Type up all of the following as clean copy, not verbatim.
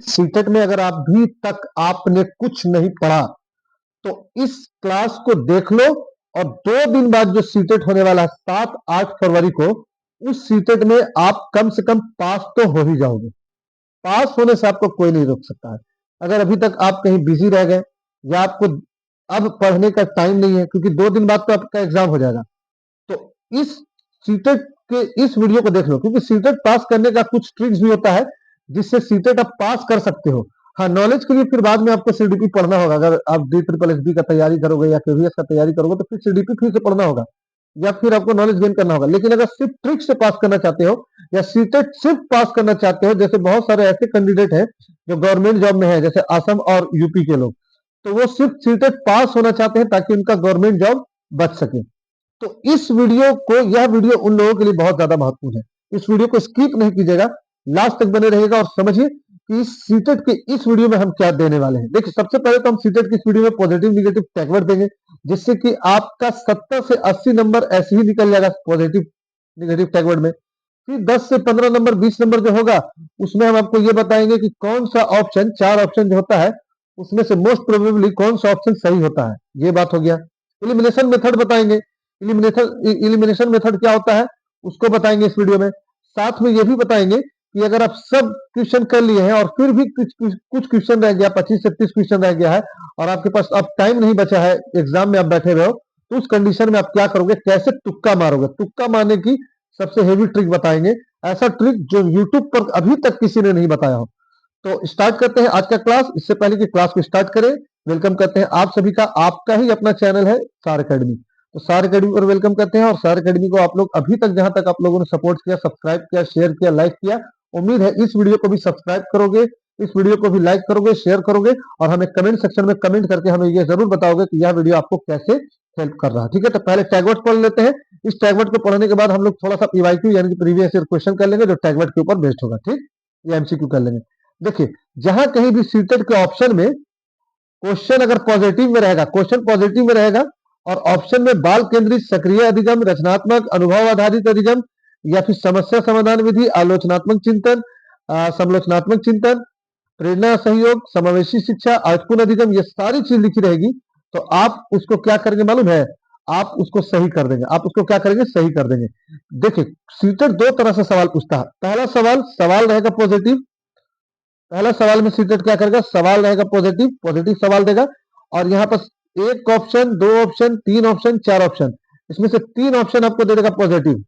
CTET में अगर अभी तक आपने कुछ नहीं पढ़ा तो इस क्लास को देख लो, और 2 दिन बाद जो सीटेट होने वाला है 7-8 फरवरी को, उस सीटेट में आप कम से कम पास तो हो ही जाओगे। पास होने से आपको कोई नहीं रोक सकता है। अगर अभी तक आप कहीं बिजी रह गए या आपको अब पढ़ने का टाइम नहीं है, क्योंकि 2 दिन बाद तो आपका एग्जाम हो जाएगा, तो इस सीटेट के इस वीडियो को देख लो, क्योंकि सीटेट पास करने का कुछ ट्रिक्स भी होता है जिससे सीटेट आप पास कर सकते हो। हाँ, नॉलेज के लिए फिर बाद में आपको सीडीपी पढ़ना होगा। अगर आप DSSS का तैयारी करोगे या केवीएस का तैयारी करोगे तो फिर सीडीपी फिर से पढ़ना होगा या फिर आपको नॉलेज गेन करना होगा। लेकिन अगर सिर्फ ट्रिक से पास करना चाहते हो या सीटेट सिर्फ पास करना चाहते हो, जैसे बहुत सारे ऐसे कैंडिडेट हैं जो गवर्नमेंट जॉब में है, जैसे असम और यूपी के लोग, तो वो सिर्फ सीटेट पास होना चाहते हैं ताकि उनका गवर्नमेंट जॉब बच सके। तो इस वीडियो को, यह वीडियो उन लोगों के लिए बहुत ज्यादा महत्वपूर्ण है। इस वीडियो को स्किप नहीं कीजिएगा, लास्ट तक बने रहिएगा और समझिए कि इस सीटेट के इस वीडियो में हम क्या देने वाले हैं। देखिए, सबसे पहले तो हम सीटेट की इस वीडियो में पॉजिटिव निगेटिव टैगवर्ड देंगे, जिससे कि आपका 70 से 80 नंबर ऐसे ही निकल जाएगा पॉजिटिव निगेटिव टैगवर्ड में। फिर 10 से 15 नंबर, 20 नंबर जो होगा, उसमें हम आपको ये बताएंगे कि कौन सा ऑप्शन, 4 ऑप्शन जो होता है उसमें से मोस्ट प्रोबेबली कौन सा ऑप्शन सही होता है। ये बात हो गया। एलिमिनेशन मेथड बताएंगे। एलिमिनेशन मेथड क्या होता है उसको बताएंगे इस वीडियो में। साथ में ये भी बताएंगे कि अगर आप सब क्वेश्चन कर लिए हैं और फिर भी कुछ क्वेश्चन रह गया, 25 से 30 क्वेश्चन रह गया है और आपके पास अब टाइम नहीं बचा है, एग्जाम में आप बैठे हुए हो, तो उस कंडीशन में आप क्या करोगे, कैसे तुक्का मारोगे। तुक्का मारने की सबसे हेवी ट्रिक बताएंगे, ऐसा ट्रिक जो यूट्यूब पर अभी तक किसी ने नहीं बताया हो। तो स्टार्ट करते हैं आज का क्लास। इससे पहले कि क्लास को स्टार्ट करें, वेलकम करते हैं आप सभी का, आपका ही अपना चैनल है सार अकेडमी। तो सार अकेडमी पर वेलकम करते हैं। और सार अकेडमी को आप लोग अभी तक, जहां तक आप लोगों ने सपोर्ट किया, सब्सक्राइब किया, शेयर किया, लाइक किया, उम्मीद है इस वीडियो को भी सब्सक्राइब करोगे, इस वीडियो को भी लाइक करोगे, शेयर करोगे और हमें कमेंट सेक्शन में कमेंट करके हमें ये जरूर बताओगे कि यह वीडियो आपको कैसे हेल्प कर रहा है। ठीक है, तो पहले टैगवर्ड पढ़ लेते हैं। इस टैगवर्ड को पढ़ने के बाद हम लोग थोड़ा सा पीवाईक्यू यानी कि प्रीवियस ईयर क्वेश्चन कर लेंगे जो टैगवर्ड के ऊपर बेस्ड होगा। ठीक, ये एमसीक्यू कर लेंगे। देखिए, जहां कहीं भी सीटेट के ऑप्शन में क्वेश्चन अगर पॉजिटिव में रहेगा, क्वेश्चन पॉजिटिव में रहेगा और ऑप्शन में बाल केंद्रित सक्रिय अधिगम, रचनात्मक अनुभव आधारित अधिगम या फिर समस्या समाधान विधि, आलोचनात्मक चिंतन, समालोचनात्मक चिंतन, प्रेरणा सहयोग, समावेशी शिक्षा, अर्थपूर्ण अधिगम, ये सारी चीज लिखी रहेगी, तो आप उसको क्या करेंगे मालूम है, आप उसको सही कर देंगे। आप उसको क्या करेंगे, सही कर देंगे। देखिए, सीटेट 2 तरह से सवाल पूछता है। पहला सवाल रहेगा पॉजिटिव। पहला सवाल में सीटेट क्या करेगा, सवाल रहेगा पॉजिटिव, पॉजिटिव सवाल देगा और यहाँ पर 1 ऑप्शन, 2 ऑप्शन, 3 ऑप्शन, 4 ऑप्शन, इसमें से 3 ऑप्शन आपको दे देगा पॉजिटिव,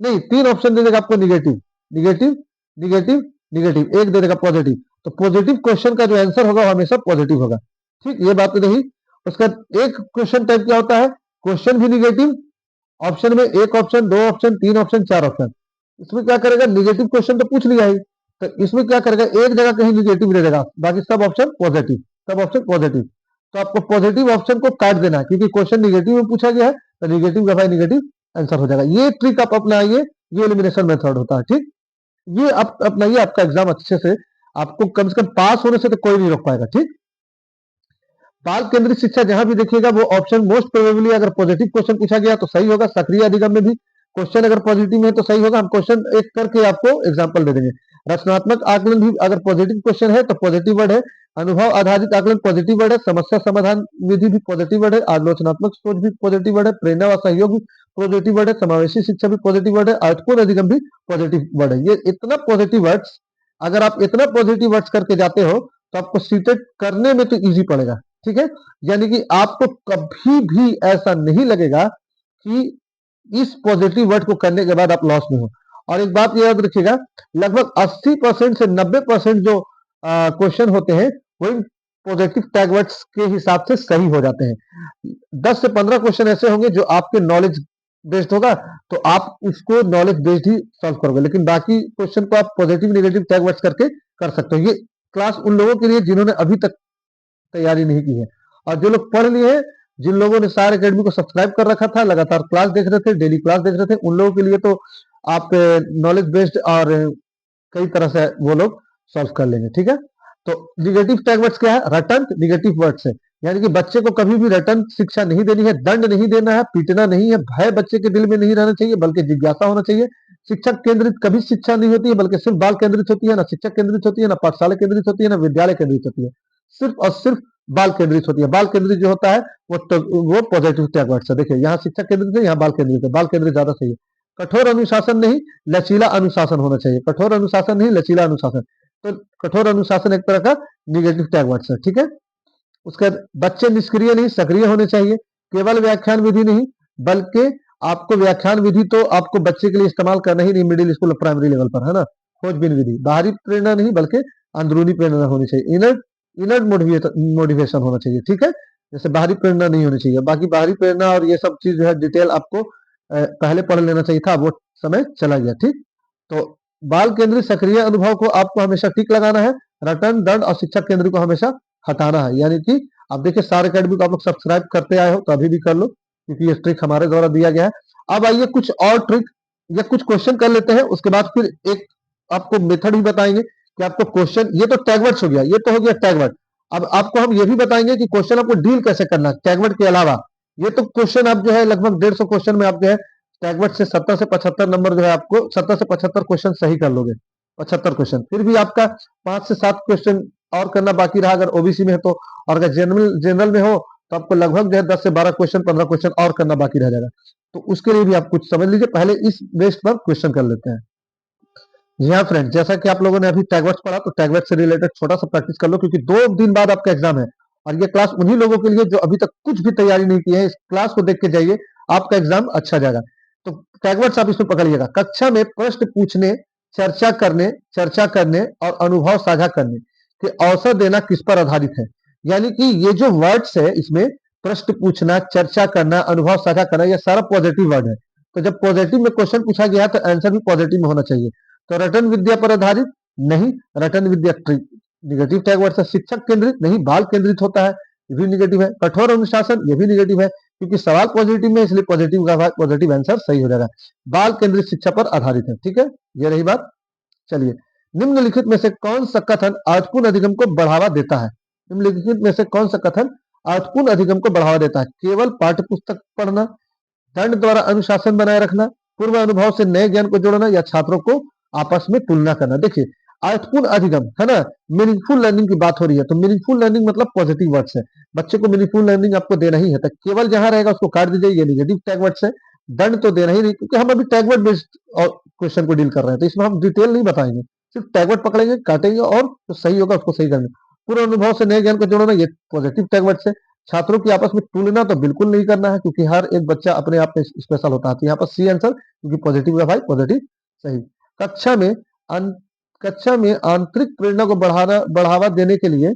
नहीं 3 ऑप्शन दे देगा आपको निगेटिव, निगेटिव, निगेटिव, निगेटिव, एक दे देगा पॉजिटिव। तो पॉजिटिव क्वेश्चन का जो आंसर होगा वो हमेशा पॉजिटिव होगा। ठीक, ये बात रही। उसका एक क्वेश्चन टाइप क्या होता है, क्वेश्चन भी निगेटिव, ऑप्शन में 1 ऑप्शन, 2 ऑप्शन, 3 ऑप्शन, 4 ऑप्शन। इसमें क्या करेगा, निगेटिव क्वेश्चन तो पूछ लिया ही, तो इसमें क्या करेगा, एक जगह कहीं निगेटिव दे देगा, बाकी सब ऑप्शन पॉजिटिव, सब ऑप्शन पॉजिटिव। तो आपको पॉजिटिव ऑप्शन को काट देना है क्योंकि क्वेश्चन निगेटिव में पूछा गया है, तो निगेटिव का भाई निगेटिव आंसर हो जाएगा। ये ट्रिक आप अपनाइए, ये एलिमिनेशन मेथड होता है। ठीक, ये आप अपनाइए, आपका एग्जाम अच्छे से, आपको कम से कम पास होने से तो कोई नहीं रोक पाएगा। ठीक, बाल केंद्रित शिक्षा जहां भी देखिएगा वो ऑप्शन मोस्ट प्रोबेबली अगर पॉजिटिव क्वेश्चन पूछा गया तो सही होगा। सक्रिय अधिगम में भी क्वेश्चन अगर पॉजिटिव में है तो सही होगा। हम क्वेश्चन एक करके आपको एग्जांपल दे देंगे। रचनात्मक आकलन भी अगर पॉजिटिव क्वेश्चन है तो पॉजिटिव वर्ड है। अनुभव आधारित आकलन पॉजिटिव वर्ड है। समस्या समाधान विधि भी पॉजिटिव वर्ड है। आलोचनात्मक सोच भी पॉजिटिव वर्ड है। प्रेरणा व सहयोग भी पॉजिटिव वर्ड है। समावेशी शिक्षा भी पॉजिटिव वर्ड है। अर्थपूर्ण अधिगम भी पॉजिटिव वर्ड है। ये इतना पॉजिटिव वर्ड्स, अगर आप इतना पॉजिटिव वर्ड्स करके जाते हो तो आपको सीटेट करने में तो इजी पड़ेगा। ठीक है, यानी कि आपको कभी भी ऐसा नहीं लगेगा कि इस पॉजिटिव वर्ड को करने के बाद आप लॉस में हो। और एक बात याद रखिएगा, लगभग 80% से 90% जो क्वेश्चन होते हैं वो पॉजिटिव टैग वर्ड्स के हिसाब से सही हो जाते हैं। 10 से 15 क्वेश्चन ऐसे होंगे जो आपके नॉलेज बेस्ड होगा, तो आप उसको नॉलेज बेस्ड ही सॉल्व करोगे, लेकिन बाकी क्वेश्चन को आप पॉजिटिव नेगेटिव टैग वर्ड्स करके कर सकते हो। ये क्लास उन लोगों के लिए जिन्होंने अभी तक तैयारी नहीं की है, और जो लोग पढ़ लिए हैं, जिन लोगों ने सार अकेडमी को सब्सक्राइब कर रखा था, लगातार क्लास देख रहे थे, डेली क्लास देख रहे थे, उन लोगों के लिए तो आप नॉलेज बेस्ड और कई तरह से वो लोग सॉल्व कर लेंगे। ठीक है, तो निगेटिव टैग वर्ड्स क्या है, रटंत निगेटिव वर्ड्स है। यानी कि बच्चे को कभी भी रटन शिक्षा नहीं देनी है, दंड नहीं देना है, पीटना नहीं है, भय बच्चे के दिल में नहीं रहना चाहिए, बल्कि जिज्ञासा होना चाहिए। शिक्षक केंद्रित कभी शिक्षा नहीं होती है, बल्कि सिर्फ बाल केंद्रित होती है, ना शिक्षक केंद्रित होती है, ना पाठशाला केंद्रित होती है, ना विद्यालय केंद्रित होती है। सिर्फ और सिर्फ बाल केंद्रित होती है। बाल केंद्रित जो होता है वो पॉजिटिव टैगवर्ड्स है। देखिए यहाँ शिक्षक केंद्रित है, यहाँ बाल केंद्रित है। बाल केंद्रित ज्यादा सही है। कठोर अनुशासन नहीं, लचीला अनुशासन होना चाहिए। कठोर अनुशासन नहीं, लचीला अनुशासन। तो कठोर अनुशासन एक तरह का निगेटिव टैगवर्ड्स है, ठीक है। उसके बाद बच्चे निष्क्रिय नहीं, सक्रिय होने चाहिए। केवल व्याख्यान विधि नहीं, बल्कि आपको व्याख्यान विधि तो आपको बच्चे के लिए इस्तेमाल करना ही नहीं, मिडिल स्कूल और प्राइमरी लेवल पर, है ना। खोजबीन विधि बाहरी प्रेरणा नहीं, बल्कि अंदरूनी प्रेरणा होनी चाहिए। इनर इनर मोटिवेशन होना चाहिए, ठीक है। जैसे बाहरी प्रेरणा नहीं होनी चाहिए। बाकी बाहरी प्रेरणा और ये सब चीज जो है डिटेल आपको पहले पढ़ लेना चाहिए था, वो समय चला गया, ठीक। तो बाल केंद्रित सक्रिय अनुभव को आपको हमेशा टिक लगाना है। रटन, दंड और शिक्षक केंद्र को हमेशा हटाना है। यानी कि अब देखिए सार अकेडमी को आप लोग सब्सक्राइब करते आए हो तो अभी भी कर लो, क्योंकि ये ट्रिक हमारे द्वारा दिया गया है। अब आइए कुछ और ट्रिक या कुछ क्वेश्चन कर लेते हैं, उसके बाद फिर एक आपको मेथड भी बताएंगे कि आपको क्वेश्चन, ये तो टैगवर्ड्स हो गया, ये तो हो गया टैगवर्ड। अब आपको हम ये भी बताएंगे कि क्वेश्चन आपको डील कैसे करना है टैगवर्ड के अलावा। ये तो क्वेश्चन आप जो है लगभग 150 क्वेश्चन में आप जो है टैगवर्ड से 70 से 75 नंबर जो है आपको 70 से 75 क्वेश्चन सही कर लोगे। 75 क्वेश्चन, फिर भी आपका 5 से 7 क्वेश्चन और करना बाकी रहा अगर ओबीसी में है तो। और अगर जनरल जनरल में हो तो आपको लगभग जो है 10 से 12 क्वेश्चन 15 क्वेश्चन और करना बाकी रह जाएगा। तो उसके लिए भी आप कुछ समझ लीजिए, पहले इस बेस पर क्वेश्चन कर लेते हैं। जी हाँ फ्रेंड, जैसा कि आप लोगों ने अभी टैगवर्ड्स पढ़ा, तो टैगवर्ड से रिलेटेड छोटा सा प्रैक्टिस कर लो, क्योंकि 2 दिन बाद आपका एग्जाम है। और ये क्लास उन्हीं लोगों के लिए जो अभी तक कुछ भी तैयारी नहीं की है, इस क्लास को देख के जाइए, आपका एग्जाम अच्छा जाएगा। तो टैगवर्ड्स आप इसमें पकड़िएगा। कक्षा में प्रश्न पूछने, चर्चा करने और अनुभव साझा करने के अवसर देना किस पर आधारित है। यानी कि ये जो वर्ड्स है इसमें, प्रश्न पूछना, चर्चा करना, अनुभव साझा करना, ये सारा पॉजिटिव वर्ड है। तो जब पॉजिटिव में क्वेश्चन पूछा गया तो आंसर भी पॉजिटिव में होना चाहिए। तो रटन विद्या पर आधारित नहीं, रटन विद्या निगेटिव टैगवर्ड है। शिक्षक केंद्रित नहीं, बाल केंद्रित होता है, ये भी निगेटिव है। कठोर अनुशासन, ये भी निगेटिव है, क्योंकि सवाल पॉजिटिव में, इसलिए पॉजिटिव का पॉजिटिव आंसर सही हो जाएगा। बाल केंद्रित शिक्षा पर आधारित है, ठीक है, ये रही बात। चलिए, निम्नलिखित में से कौन सा कथन अर्थपूर्ण अधिगम को बढ़ावा देता है। निम्नलिखित में से कौन सा कथन अर्थपूर्ण अधिगम को बढ़ावा देता है। केवल पाठ्य पुस्तक पढ़ना, दंड द्वारा अनुशासन बनाए रखना, पूर्व अनुभव से नए ज्ञान को जोड़ना, या छात्रों को आपस में तुलना करना। देखिए अर्थपूर्ण अधिगम है ना, मीनिंगफुल लर्निंग की बात हो रही है, तो मीनिंगफुल लर्निंग मतलब पॉजिटिव वर्ड्स है। बच्चे को मीनिंगफुल लर्निंग आपको देना ही है, तो केवल जहां रहेगा उसको काट दीजिए, ये निगेटिव टैग वर्ड्स है। दंड तो देना ही नहीं, क्योंकि हम अभी टैग वर्ड बेस्ड क्वेश्चन को डील कर रहे हैं, तो इसमें हम डिटेल नहीं बताएंगे, सिर्फ टैग वर्ड पकड़ेंगे, काटेंगे और जो सही होगा उसको सही करेंगे। पूर्व अनुभव से नए ज्ञान को जोड़ना, ये पॉजिटिव टैग वर्ड्स है। छात्रों की आपस में तुलना तो बिल्कुल नहीं करना है, क्योंकि हर एक बच्चा अपने आप में स्पेशल होता है। तो यहाँ पर सी आंसर, क्योंकि पॉजिटिव है भाई, पॉजिटिव सही। कक्षा में कक्षा में आंतरिक प्रेरणा को बढ़ावा देने के लिए,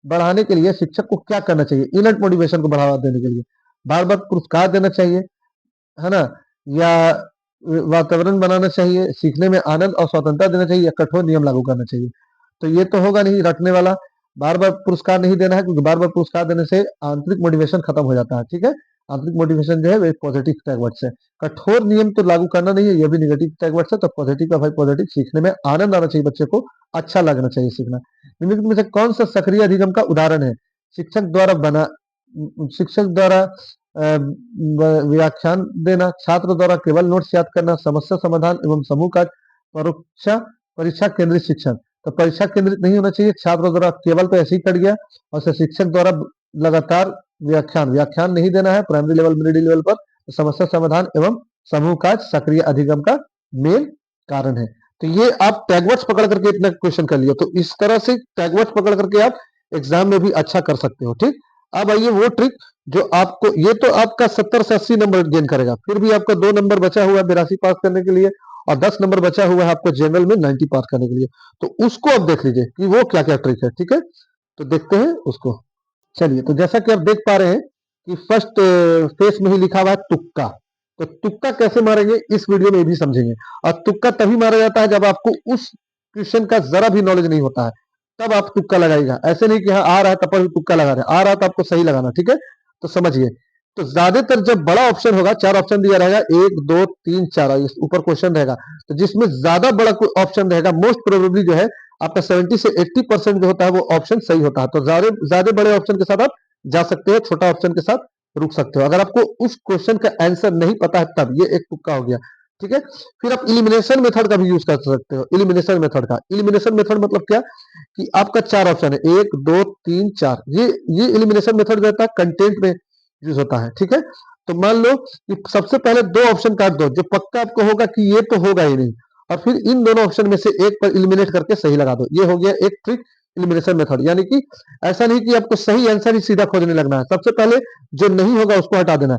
बढ़ाने के लिए शिक्षक को क्या करना चाहिए। इनर मोटिवेशन को बढ़ावा देने के लिए बार बार पुरस्कार देना चाहिए, है ना, या वातावरण बनाना चाहिए, सीखने में आनंद और स्वतंत्रता देना चाहिए, या कठोर नियम लागू करना चाहिए। तो ये तो होगा नहीं रटने वाला, बार बार पुरस्कार नहीं देना है, क्योंकि बार बार पुरस्कार देने से आंतरिक मोटिवेशन खत्म हो जाता है, ठीक है। आंतरिक मोटिवेशन जो है वो पॉजिटिव टैगवर्ड्स है। कठोर नियम तो लागू करना नहीं है, ये भी निगेटिव टैगवर्ड्स है। तो पॉजिटिव का भाई पॉजिटिव, सीखने में आनंद आना चाहिए, बच्चे को अच्छा लगना चाहिए सीखना। निम्नलिखित में से कौन सा सक्रिय अधिगम का उदाहरण है। शिक्षक द्वारा व्याख्यान देना, छात्र द्वारा केवल नोट्स याद करना, समस्या समाधान एवं समूह कार्य, परीक्षा परीक्षा केंद्रित शिक्षण। तो परीक्षा केंद्रित नहीं होना चाहिए, छात्र द्वारा केवल तो ऐसे ही कट गया। और शिक्षक द्वारा लगातार व्याख्यान नहीं देना है प्राइमरी लेवल मिडिल लेवल पर। तो समस्या समाधान एवं समूह कार्य सक्रिय अधिगम का मेन कारण है। तो ये आप टैगवर्ड्स पकड़ करके इतना क्वेश्चन कर लिया, तो इस तरह से टैगवर्ड्स पकड़ करके आप एग्जाम में भी अच्छा कर सकते हो, ठीक। अब आइए वो ट्रिक जो आपको, ये तो आपका 70 से 80 नंबर गेन करेगा, फिर भी आपका 2 नंबर बचा हुआ है 82 पास करने के लिए, और 10 नंबर बचा हुआ है आपको जनरल में 90 पास करने के लिए। तो उसको आप देख लीजिए कि वो क्या क्या ट्रिक है, ठीक है। तो देखते हैं उसको। चलिए, तो जैसा कि आप देख पा रहे हैं कि फर्स्ट फेस में ही लिखा हुआ है तुक्का। तो तुक्का कैसे मारेंगे इस वीडियो में भी समझेंगे। और तुक्का तभी मारा जाता है जब आपको उस क्वेश्चन का जरा भी नॉलेज नहीं होता है, तब आप तुक्का लगाइएगा। ऐसे नहीं कि हाँ आ रहा है तब तुक्का लगा रहे, आ रहा तो आपको सही लगाना, ठीक है। तो समझिए, तो ज्यादातर जब बड़ा ऑप्शन होगा, 4 ऑप्शन दिया रहेगा, 1 2 3 4 ऊपर क्वेश्चन रहेगा, तो जिसमें ज्यादा बड़ा कोई ऑप्शन रहेगा, मोस्ट प्रोबेबली जो है आपका 70 से 80% जो होता है वो ऑप्शन सही होता है। तो ज्यादा बड़े ऑप्शन के साथ आप जा सकते हो, छोटा ऑप्शन के साथ रुक सकते हो। अगर आपको उस क्वेश्चन का आंसर नहीं पता है तब, ये एक तुक्का हो गया, ठीक है। फिर आप इलिमिनेशन मेथड का भी यूज कर सकते हो। इलिमिनेशन मेथड का, इलिमिनेशन मेथड मतलब क्या कि आपका 4 ऑप्शन है, 1 2 3 4, ये इलिमिनेशन मेथड रहता है, कंटेंट में यूज होता है, ठीक है। तो मान लो कि सबसे पहले 2 ऑप्शन काट दो, जो पक्का आपको होगा कि ये तो होगा ही नहीं, और फिर इन दोनों ऑप्शन में से एक पर इलिमिनेट करके सही लगा दो। ये हो गया एक ट्रिक इलिमिनेशन मेथड। यानी कि ऐसा नहीं कि आपको सही आंसर ही सीधा खोजने लगना है, सबसे पहले जो नहीं होगा उसको हटा देना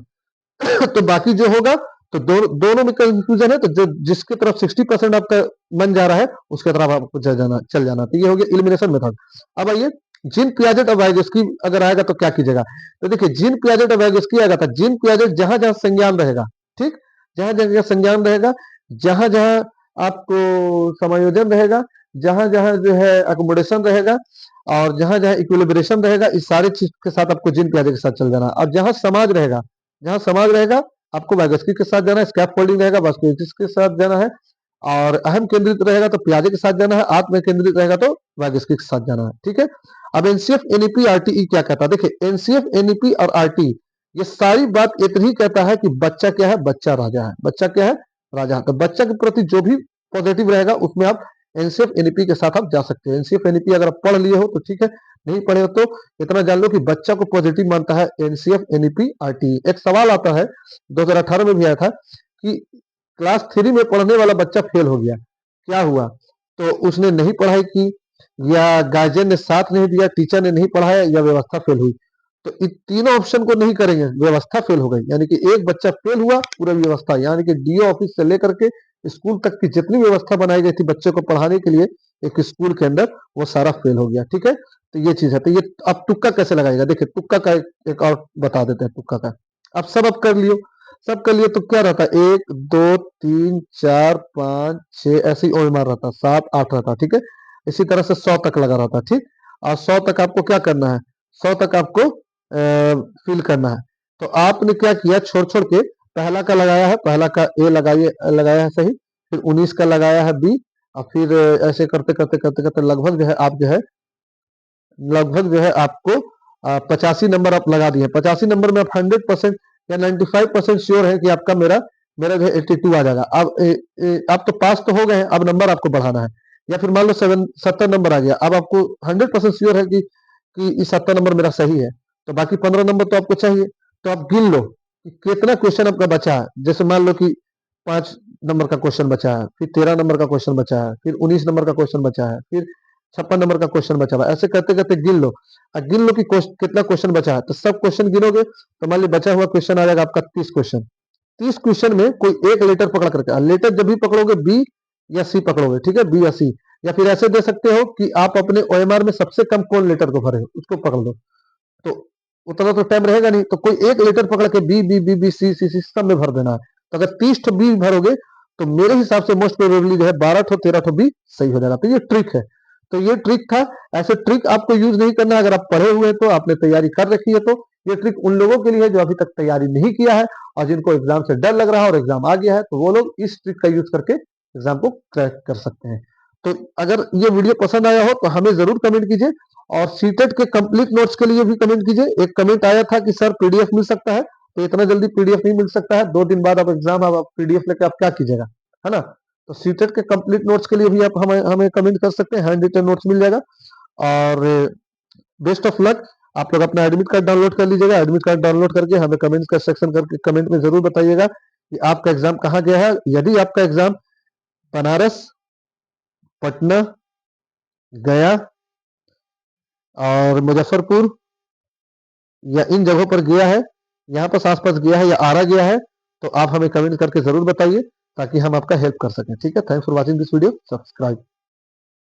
है तो बाकी जो होगा, तो दोनों में कंफ्यूजन है, तो जो जिसकी तरफ 60% आपका मन जा रहा है उसके तरफ आपको चल जाना। तो ये हो गया इलिमिनेशन मेथड। अब आइए जीन पियाजेट और वाइगोस्की अगर आएगा तो क्या कीजिएगा। तो देखिए जीन पियाजेट और वाइगोस्की आएगा था, जीन पियाजेट जहां जहां संज्ञान रहेगा, ठीक, जहां जहां संज्ञान रहेगा, जहां जहां आपको समायोजन रहेगा, जहां जहां जो है अकोमोडेशन रहेगा, और जहां जहां इक्विलिब्रेशन रहेगा, इस सारे चीज के साथ आपको जीन पियाजेट के साथ चल जाना। और जहां समाज रहेगा, जहां समाज रहेगा आपको वाइगोस्की के साथ जाना है, स्कैप फोल्डिंग रहेगा वास्कोविचिस के साथ जाना है, और अहम केंद्रित रहेगा तो पियाजे के साथ जाना है, आत्म केंद्रित रहेगा तो वाइगोस्की के साथ जाना है, ठीक है। अब एनसीएफ एनईपी आरटीई क्या कहता है, देखिए एनसीएफ एनईपी और आरटीई ये सारी बात एक ही कहता है कि बच्चा क्या है, बच्चा राजा है, बच्चा क्या है, राजा है। तो बच्चा के प्रति जो भी पॉजिटिव रहेगा उसमें आप एनसीएफ एनईपी के साथ आप जा सकते हैं। एनसीएफ एनईपी अगर आप पढ़ लिए हो तो ठीक है, नहीं पढ़े हो तो इतना जान लो कि बच्चा को पॉजिटिव मानता है एनसीएफ एनईपी आरटीई। एक सवाल आता है 2018 में भी आया था कि क्लास 3 में पढ़ने वाला बच्चा फेल हो गया, क्या हुआ, तो उसने नहीं पढ़ाई की, या गार्जियन ने साथ नहीं दिया, टीचर ने नहीं पढ़ाया, या व्यवस्था फेल हुई। तो इन तीनों ऑप्शन को नहीं करेंगे, व्यवस्था फेल हो गई, यानी कि एक बच्चा फेल हुआ, पूरा व्यवस्था, यानी कि डीओ ऑफिस से लेकर के स्कूल तक की जितनी व्यवस्था बनाई गई थी बच्चे को पढ़ाने के लिए एक स्कूल के अंदर, वो सारा फेल हो गया, ठीक है। तो ये चीज है। तो ये अब तुक्का कैसे लगाएगा, देखिए तुक्का का एक और बता देते हैं तुक्का का। अब सब कर लियो, सब कर लिए तो क्या रहता है, 1 2 3 4 5 6 ऐसे ही ओएमआर रहता, 7 8 रहता, ठीक है। इसी तरह से 100 तक लगा रहता, ठीक। और 100 तक आपको क्या करना है, 100 तक आपको फिल करना है। तो आपने क्या किया, छोड़ छोड़ के पहला का लगाया है, पहला का ए लगाया है सही, फिर 19 का लगाया है बी, और फिर ऐसे करते करते करते करते लगभग जो है आप जो है, लगभग जो है आपको 85 नंबर आप लगा दिए। 85 नंबर में आप 100% या 95% श्योर है कि आपका मेरा मेरा जो है 82 आ जाएगा। अब आप तो पास तो हो गए हैं, अब नंबर आपको बढ़ाना है। या फिर मान लो 70 नंबर आ गया, अब आपको 100% श्योर है कि इस 70 नंबर मेरा सही है, तो बाकी 15 नंबर तो आपको चाहिए। तो आप गिन लो कि कितना क्वेश्चन आपका बचा है। जैसे मान लो कि 5 नंबर का क्वेश्चन बचा है, फिर 13 नंबर का क्वेश्चन बचा है, फिर 19 नंबर का क्वेश्चन बचा है, फिर 56 नंबर का क्वेश्चन बचा हुआ है। ऐसे करते करते गिन लो, और गिन लो कि कितना क्वेश्चन बचा है। तो सब क्वेश्चन गिनोगे तो मान ली बचा हुआ क्वेश्चन आ जाएगा आपका 30 क्वेश्चन। 30 क्वेश्चन में कोई एक लेटर पकड़ करके, लेटर जब भी पकड़ोगे बी या सी पकड़ोगे, ठीक है, बी या सी। या फिर ऐसे दे सकते हो कि आप अपने ओएमआर में सबसे कम कौन लेटर को भरे हो उसको पकड़ लो, तो उतना तो टाइम रहेगा नहीं, तो कोई एक लेटर पकड़ के B B B B C C C सब में भर देना है। तो अगर 30 ठो बी भरोगे तो मेरे हिसाब से मोस्ट प्रोबेबली जो है 12 ठो 13 ठो बी सही हो जाएगा। तो ये ट्रिक है, तो ये ट्रिक था। ऐसे ट्रिक आपको यूज नहीं करना, अगर आप पढ़े हुए हैं तो आपने तैयारी कर रखी है, तो ये ट्रिक उन लोगों के लिए है जो अभी तक तैयारी नहीं किया है और जिनको एग्जाम से डर लग रहा है और एग्जाम आ गया है, तो वो लोग इस ट्रिक का यूज करके एग्जाम को क्रैक कर सकते हैं। तो अगर ये वीडियो पसंद आया हो तो हमें जरूर कमेंट कीजिए, और सीटेट के कंप्लीट नोट्स के लिए भी कमेंट कीजिए। एक कमेंट आया था कि सर पीडीएफ मिल सकता है, तो इतना जल्दी पीडीएफ नहीं मिल सकता है, 2 दिन बाद आप एग्जाम, आप पीडीएफ लेकर आप क्या कीजिएगा, है ना। तो सीटेट के कंप्लीट नोट्स के लिए भी आप हमें कमेंट कर सकते हैं, हैंड रिटन नोट्स मिल जाएगा। और बेस्ट ऑफ लक। आप लोग अपना एडमिट कार्ड डाउनलोड कर लीजिएगा, एडमिट कार्ड डाउनलोड करके हमें कमेंट का सेक्शन करके कमेंट में जरूर बताइएगा कि आपका एग्जाम कहाँ गया है। यदि आपका एग्जाम बनारस, पटना, गया और मुजफ्फरपुर या इन जगहों पर गया है, यहाँ पर आसपास गया है या आरा गया है, तो आप हमें कमेंट करके जरूर बताइए ताकि हम आपका हेल्प कर सकें, ठीक है। Thanks for watching this video, subscribe.